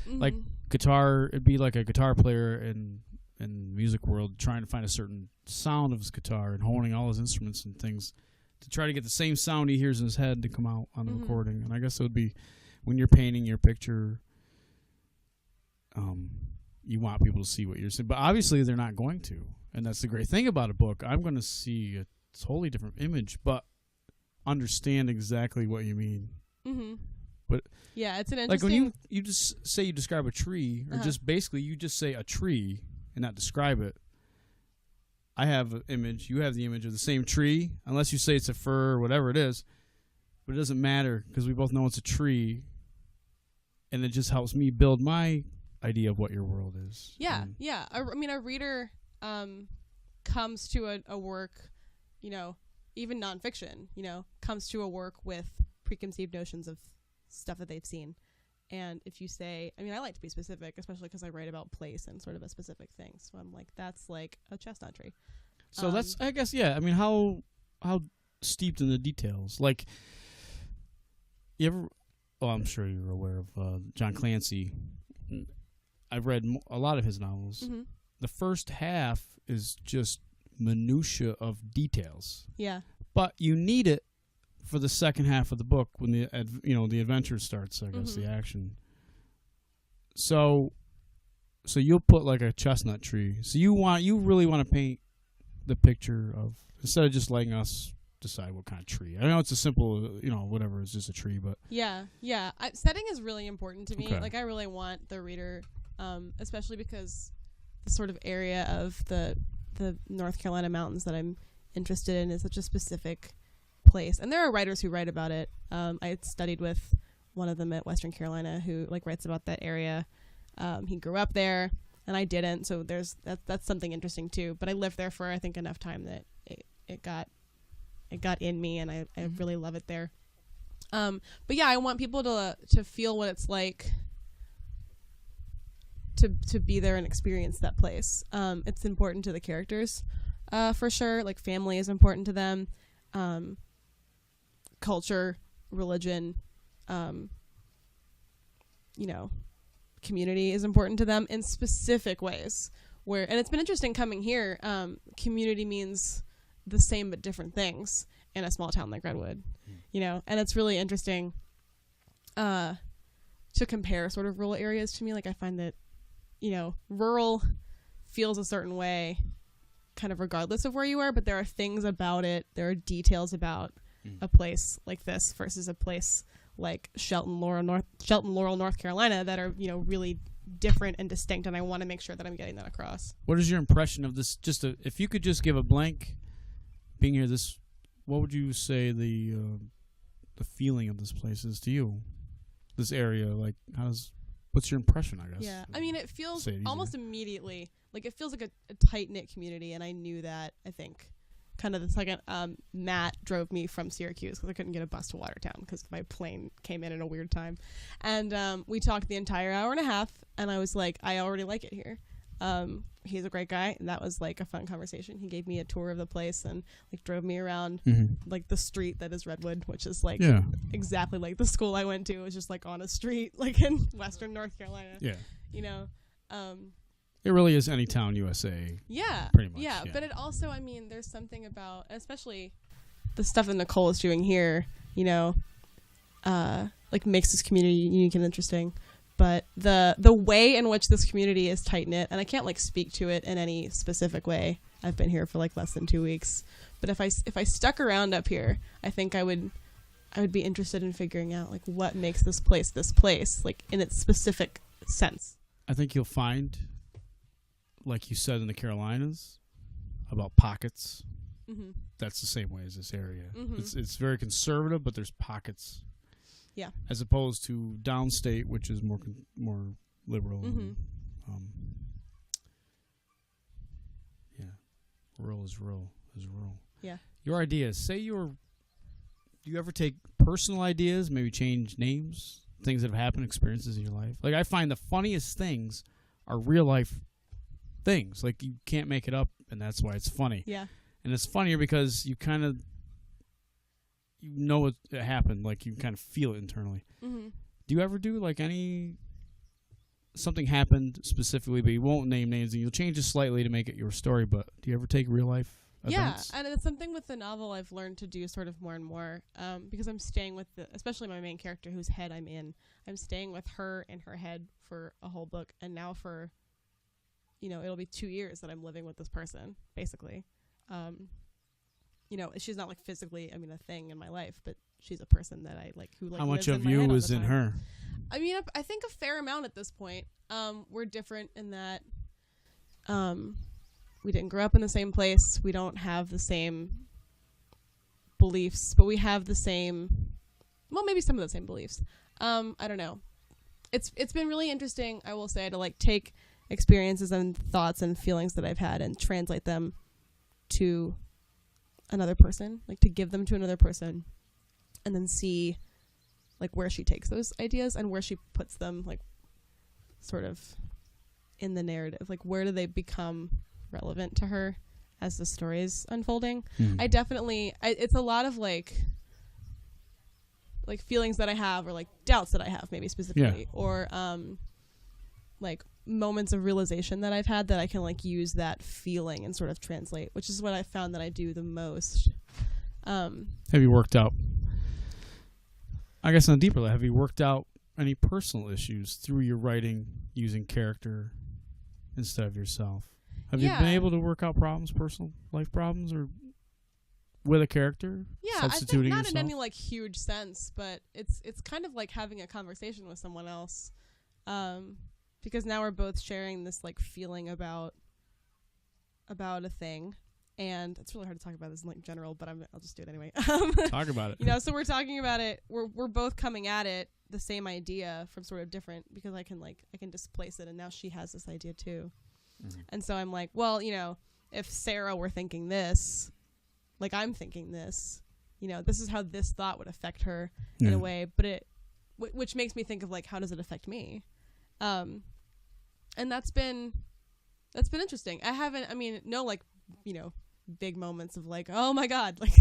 like guitar, it'd be like a guitar player in the music world trying to find a certain sound of his guitar and honing all his instruments and things to try to get the same sound he hears in his head to come out on the recording. And I guess it would be when you're painting your picture, you want people to see what you're saying. But obviously they're not going to. And that's the great thing about a book. I'm going to see a totally different image, but understand exactly what you mean. But yeah, it's an interesting, like when you just say you describe a tree, or just basically you just say a tree and not describe it. I have an image, you have the image of the same tree, unless you say it's a fir or whatever it is, but it doesn't matter because we both know it's a tree, and it just helps me build my idea of what your world is. Yeah. I mean, a reader comes to a work, even nonfiction, comes to a work with preconceived notions of stuff that they've seen. And if you say, I mean, I like to be specific, especially because I write about place and sort of a specific thing. So I'm like, that's like a chestnut tree. So that's, I guess, yeah. I mean, how steeped in the details? Like, you ever? Oh, I'm sure you're aware of John Clancy. I've read a lot of his novels. The first half is just minutia of details. Yeah. But you need it for the second half of the book when the adventure starts, I guess, the action. So you'll put like a chestnut tree. So you really want to paint the picture of, instead of just letting us decide what kind of tree. I know it's a simple, whatever, it's just a tree, but yeah. Setting is really important to me. Okay. Like I really want the reader, especially because the sort of area of the North Carolina mountains that I'm interested in is such a specific place, and there are writers who write about it. I studied with one of them at Western Carolina who like writes about that area. He grew up there, and I didn't, so that's something interesting too. But I lived there for I think enough time that it got in me, and I really love it there. But yeah, I want people to feel what it's like to be there and experience that place. It's important to the characters, for sure. Like family is important to them, culture, religion, community is important to them in specific ways. And it's been interesting coming here. Community means the same but different things in a small town like Redwood, and it's really interesting to compare sort of rural areas to me. Like I find that, rural feels a certain way kind of regardless of where you are, but there are things about it, there are details about a place like this versus a place like Shelton, Laurel, North Carolina that are, really different and distinct, and I want to make sure that I'm getting that across. What is your impression of this? If you could just give a blank being here, what would you say the feeling of this place is to you? This area, like, what's your impression, I guess? Yeah, I mean, it feels almost immediately, like it feels like a tight-knit community, and I knew that, I think, kind of the second Matt drove me from Syracuse because I couldn't get a bus to Watertown because my plane came in at a weird time. And we talked the entire hour and a half, and I was like, I already like it here. He's a great guy, and that was like a fun conversation. He gave me a tour of the place and like drove me around like the street that is Redwood, which is like exactly like the school I went to. It was just like on a street like in Western North Carolina. Yeah. It really is any town USA. Yeah. Pretty much. Yeah, but it also, I mean, there's something about, especially the stuff that Nicole is doing here, like makes this community unique and interesting. But the way in which this community is tight knit, and I can't like speak to it in any specific way. I've been here for like less than 2 weeks, but if I stuck around up here, I think I would be interested in figuring out like what makes this place, like in its specific sense. I think you'll find, like you said in the Carolinas, about pockets. Mm-hmm. That's the same way as this area. Mm-hmm. It's very conservative, but there's pockets. Yeah. As opposed to downstate, which is more liberal. Mm-hmm. And, rural is rural. Yeah. Your ideas. Do you ever take personal ideas, maybe change names, things that have happened, experiences in your life? Like I find the funniest things are real life things. Like you can't make it up, and that's why it's funny. Yeah. And it's funnier because you kind of it happened, like you kind of feel it internally. Mm-hmm. Do you ever do like something happened specifically, but you won't name names, and you'll change it slightly to make it your story, but do you ever take real life events? Yeah, and it's something with the novel I've learned to do sort of more and more, because I'm staying with especially my main character whose head I'm in. I'm staying with her in her head for a whole book, and now for, it'll be 2 years that I'm living with this person, basically. She's not like physically, a thing in my life, but she's a person that I like, who like. How much lives of in my you head all is the in time. her? I think a fair amount at this point. We're different in that we didn't grow up in the same place. We don't have the same beliefs, but we have the same, well, maybe some of the same beliefs. I don't know. It's been really interesting, I will say, to like take experiences and thoughts and feelings that I've had and translate them to another person, like to give them to another person, and then see like where she takes those ideas and where she puts them, like sort of in the narrative, like where do they become relevant to her as the story is unfolding. I definitely it's a lot of like feelings that I have, or like doubts that I have, maybe specifically, or like moments of realization that I've had that I can like use that feeling and sort of translate, which is what I found that I do the most. Have you worked out, I guess on a deeper level, have you worked out any personal issues through your writing using character instead of yourself? Have you been able to work out problems, personal life problems, or with a character? Yeah, substituting I think not yourself? in any like huge sense, but it's kind of like having a conversation with someone else. Because now we're both sharing this like feeling about a thing, and it's really hard to talk about this in like general, but I'll just do it anyway. Talk about it. So we're talking about it. We're both coming at it the same idea from sort of different, because I can displace it, and now she has this idea too. Mm-hmm. And so I'm like, well, if Sarah were thinking this, like I'm thinking this, this is how this thought would affect her in a way, but which makes me think of like, how does it affect me? and that's been interesting. I mean, no, like, you know, big moments of like, oh my God, like,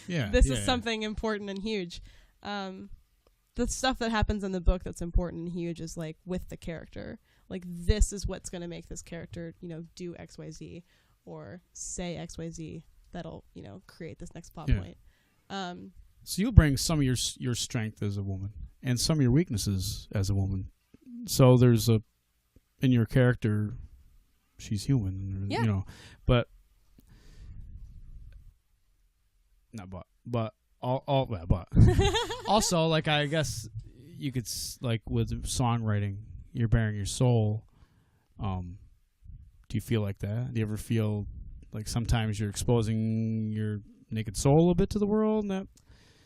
this is something important and huge. The stuff that happens in the book that's important and huge is like with the character. Like, this is what's going to make this character, you know, do XYZ or say XYZ that'll, you know, create this next plot point. So you bring some of your strength as a woman and some of your weaknesses as a woman. So there's in your character, she's human, you know, but not but also, like, I guess you could like with songwriting, you're bearing your soul. Do you feel like that? Do you ever feel like sometimes you're exposing your naked soul a bit to the world? And that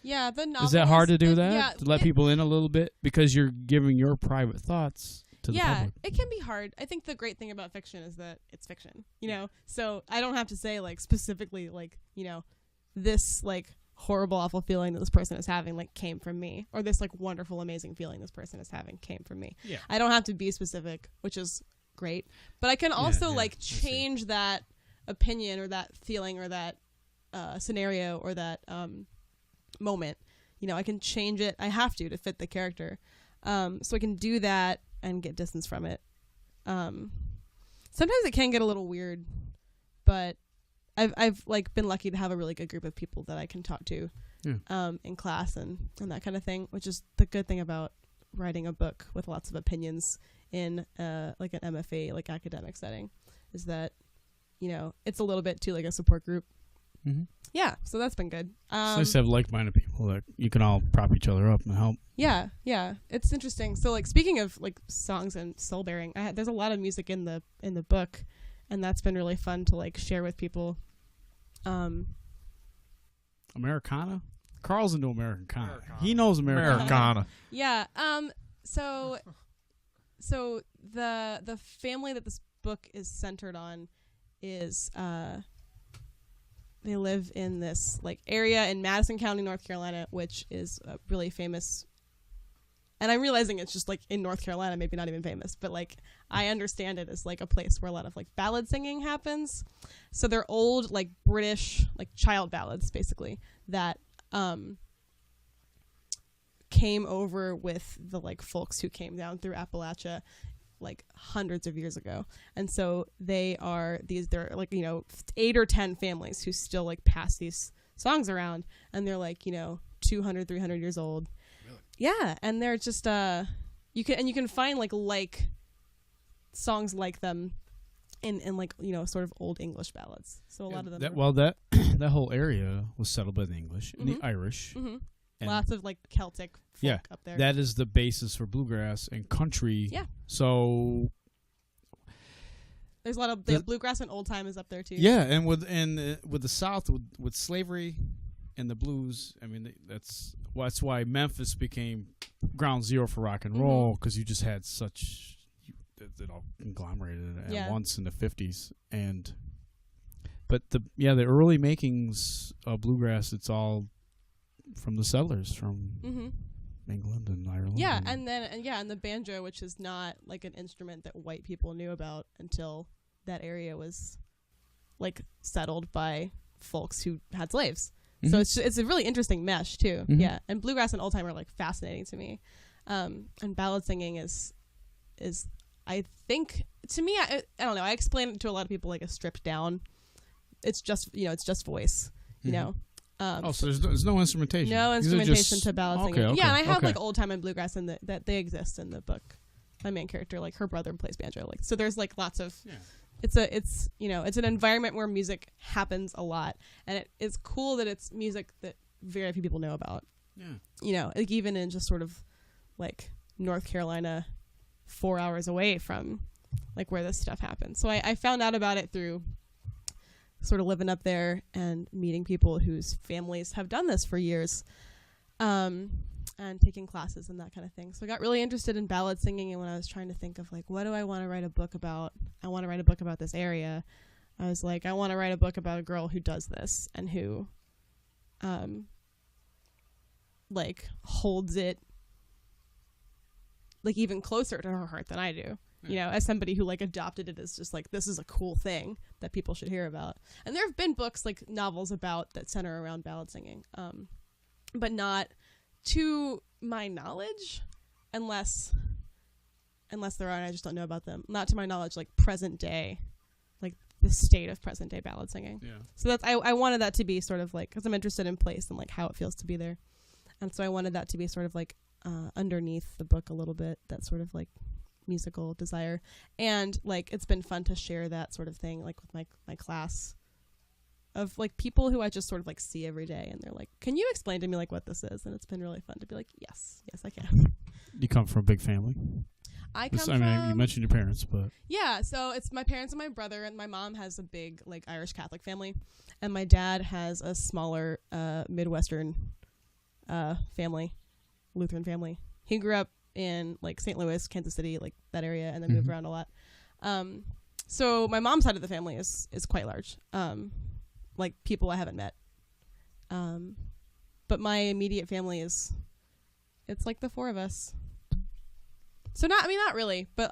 the novels, is that hard to do that? Yeah, to let people in a little bit because you're giving your private thoughts to the public. It can be hard. I think the great thing about fiction is that it's fiction, you know? So I don't have to say, like, specifically, like, you know, this, like, horrible, awful feeling that this person is having, like, came from me. Or this, like, wonderful, amazing feeling this person is having came from me. Yeah. I don't have to be specific, which is great. But I can also, like, change that opinion or that feeling or that scenario or that moment. You know, I can change it. I have to fit the character. So I can do that and get distance from it. Sometimes it can get a little weird, but I've like been lucky to have a really good group of people that I can talk to in class and that kind of thing, which is the good thing about writing a book with lots of opinions in like an MFA, like academic setting, is that, you know, it's a little bit too like a support group. Mm-hmm. Yeah, so that's been good. It's nice to have like-minded people that you can all prop each other up and help. Yeah, it's interesting. So, like, speaking of like songs and soul bearing, there's a lot of music in the book, and that's been really fun to like share with people. Americana? Carl's into Americana. He knows Americana. Yeah. So the family that this book is centered on is they live in this like area in Madison County, North Carolina, which is really famous. And I'm realizing it's just like in North Carolina, maybe not even famous, but like I understand it as like a place where a lot of like ballad singing happens. So they're old like British like child ballads basically that came over with the like folks who came down through Appalachia like hundreds of years ago. And so they're like, you know, 8 or 10 families who still like pass these songs around, and they're like, you know, 200, 300 years old. Really? Yeah. And they're just you can find like songs like them in like, you know, sort of old English ballads. So a lot of them that whole area was settled by the English and the Irish. Mm-hmm. Lots of like Celtic folk up there. That is the basis for bluegrass and country. Yeah. So there's a lot of bluegrass and old time is up there too. Yeah, and with the South with slavery and the blues, I mean that's why Memphis became ground zero for rock and roll, because you just had such it all conglomerated at once in the 50s. But the early makings of bluegrass, it's all from the settlers from England and Ireland. Yeah, and the banjo, which is not like an instrument that white people knew about until that area was like settled by folks who had slaves. So it's a really interesting mesh too. Yeah, and bluegrass and old time are like fascinating to me. And ballad singing is I think, to me, I don't know, I explain it to a lot of people like a stripped down. It's just, you know, it's just voice, you know. So there's no instrumentation. No instrumentation to ballad singing. Okay, yeah, and I have like old time and bluegrass that they exist in the book. My main character, like her brother plays banjo, like, so there's like lots of. Yeah. It's you know, it's an environment where music happens a lot, and it's cool that it's music that very few people know about. Yeah. You know, like even in just sort of like North Carolina, 4 hours away from like where this stuff happens. So I found out about it through sort of living up there and meeting people whose families have done this for years, and taking classes and that kind of thing. So I got really interested in ballad singing, and when I was trying to think of like, what do I want to write a book about? I want to write a book about this area. I was like, I want to write a book about a girl who does this and who like holds it like even closer to her heart than I do. you know, as somebody who like adopted it as just like, this is a cool thing that people should hear about. And there have been books like novels about that center around ballad singing, but not to my knowledge, unless there are, and I just don't know about them. Not to my knowledge, like present day, like the state of present day ballad singing. Yeah. So that's I wanted that to be sort of like, because I'm interested in place and like how it feels to be there, and so I wanted that to be sort of like underneath the book a little bit, that sort of like musical desire. And like it's been fun to share that sort of thing like with my class of like people who I just sort of like see every day, and they're like, can you explain to me like what this is? And it's been really fun to be like, yes I can. You come from a big family. I come I mean, you mentioned your parents, but yeah, so it's my parents and my brother, and my mom has a big like Irish Catholic family, and my dad has a smaller Midwestern family, Lutheran family. He grew up in like St. Louis, Kansas City, like that area, and then moved around a lot. So my mom's side of the family is quite large. Like people I haven't met. But my immediate family it's like the four of us. So not really, but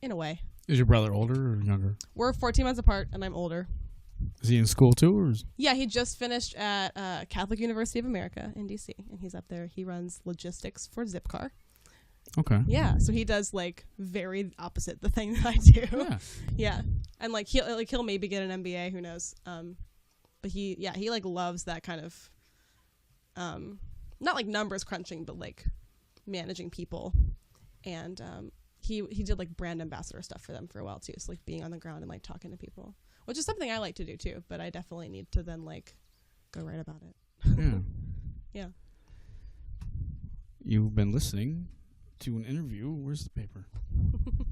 in a way. Is your brother older or younger? We're 14 months apart, and I'm older. Is he in school too, or Yeah, he just finished at Catholic University of America in DC, and he's up there. He runs logistics for Zipcar. Okay. Yeah, so he does like very opposite the thing that I do. Yeah. Yeah, and like he'll maybe get an MBA, who knows? But he like loves that kind of not like numbers crunching, but like managing people, and he did like brand ambassador stuff for them for a while too. So like being on the ground and like talking to people, which is something I like to do too. But I definitely need to then like go write about it. Yeah. Yeah. You've been listening to an interview. Where's the paper?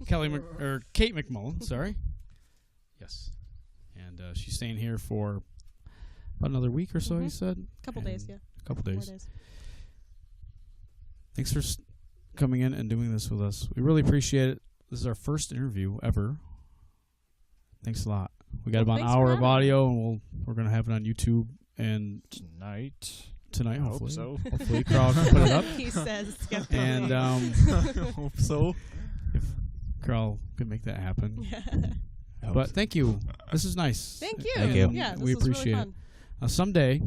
Kate McMullen. Sorry. Yes. And she's staying here for about another week or so. You said. Couple days. Yeah. A couple days. 4 days. Thanks for coming in and doing this with us. We really appreciate it. This is our first interview ever. Thanks a lot. We got about an hour of audio, and we're gonna have it on YouTube and tonight, hopefully. Hope so. Hopefully, Carl can put it up. He says skeptically. And Hope so. if Carl could make that happen. Yeah. But thank you. This is nice. Thank you. Thank you. Yeah, this we was appreciate really fun. it. Someday,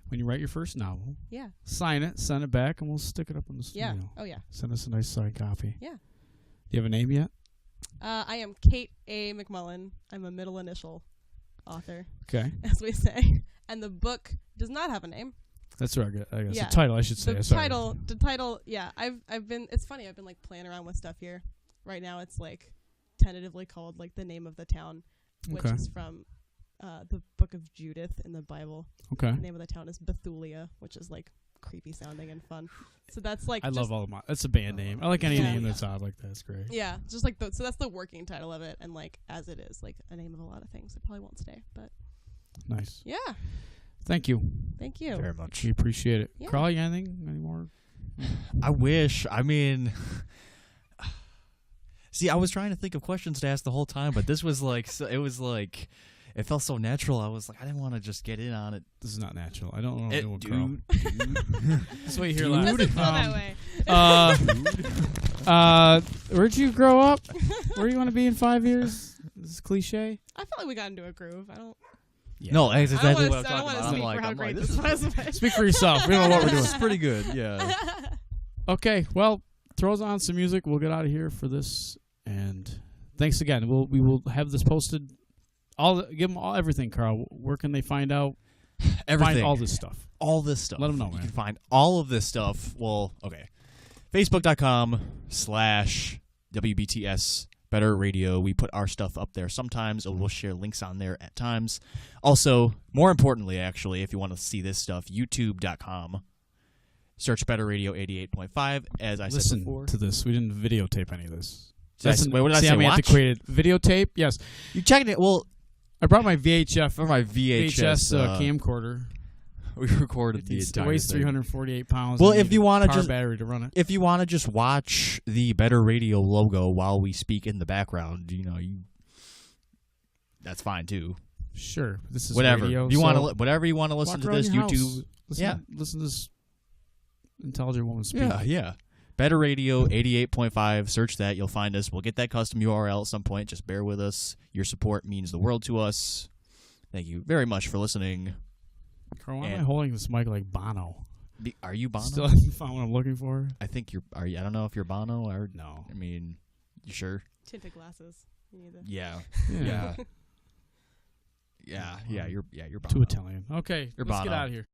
when you write your first novel, Yeah. sign it, send it back, and we'll stick it up in the Yeah. studio. Oh yeah. Send us a nice signed copy. Yeah. Do you have a name yet? I am Kate A. McMullen. I'm a middle initial author, Okay. as we say. And the book does not have a name. That's right. I guess Yeah. the title, I should say. The Sorry. title. Yeah. I've been. It's funny. I've been like playing around with stuff here. Right now, it's like tentatively called like the name of the town, which Okay. is from the book of Judith in the Bible. Okay. The name of the town is Bethulia, which is like creepy sounding and fun. So that's like I just, love all of my. That's a band name. I like any Yeah. name that's odd like that. It's great. Yeah, just like so that's the working title of it, and like as it is, like a name of a lot of things. It probably won't stay, but Nice. yeah. Thank you. Thank you. Very much. We appreciate it. Yeah. Carl, you anything anymore? I wish. I mean, see, I was trying to think of questions to ask the whole time, but this was like, it felt so natural. I was like, I didn't want to just get in on it. This is not natural. I don't know what I'm doing, Carl. Dude. That's what you hear It loud. doesn't feel that way. Where'd you grow up? Where do you want to be in 5 years? This is cliche. I felt like we got into a groove. I don't. Yeah. No, that's exactly what I'm I don't talking want to about. speak for how I'm great like, this was. but- Speak for yourself. We don't know what we're doing. This is pretty good. Yeah. Okay, well, throw us on some music. We'll get out of here for this. And thanks again. We will have this posted. Give them everything, Carl. Where can they find out? Everything. Find all this stuff. All this stuff. Let 'em know, You man. can find all of this stuff. Well, okay. Facebook.com/WBTS Better Radio. We put our stuff up there sometimes, or we'll share links on there at times. Also, more importantly, actually, if you want to see this stuff, YouTube.com. Search Better Radio 88.5, as I said Listen before. to this. We didn't videotape any of this. Wait, what did I say? I'm Watch? antiquated. Videotape? Yes. You checking it? Well, I brought my VHF for my VHS, camcorder. we recorded the It entire weighs thing. 348 pounds. Well, and if you need a want to power just battery to run it. if you want to just watch the Better Radio logo while we speak in the background, that's fine too. Sure. This is Whatever radio, you want so to, whatever you want to listen walk to around this your YouTube. house. Listen, Yeah. Listen to this intelligent woman speak. Yeah. Better Radio 88.5. Search that. You'll find us. We'll get that custom URL at some point. Just bear with us. Your support means the world to us. Thank you very much for listening. Carl, why am I holding this mic like Bono? Are you Bono? Still haven't found what I'm looking for. I think you're. Are you? I don't know if you're Bono or no. I mean, you sure? Tinted glasses. You need that. Yeah. Yeah. Yeah. Yeah. You're Bono. Too Italian. Okay, You're let's Bono. get out of here.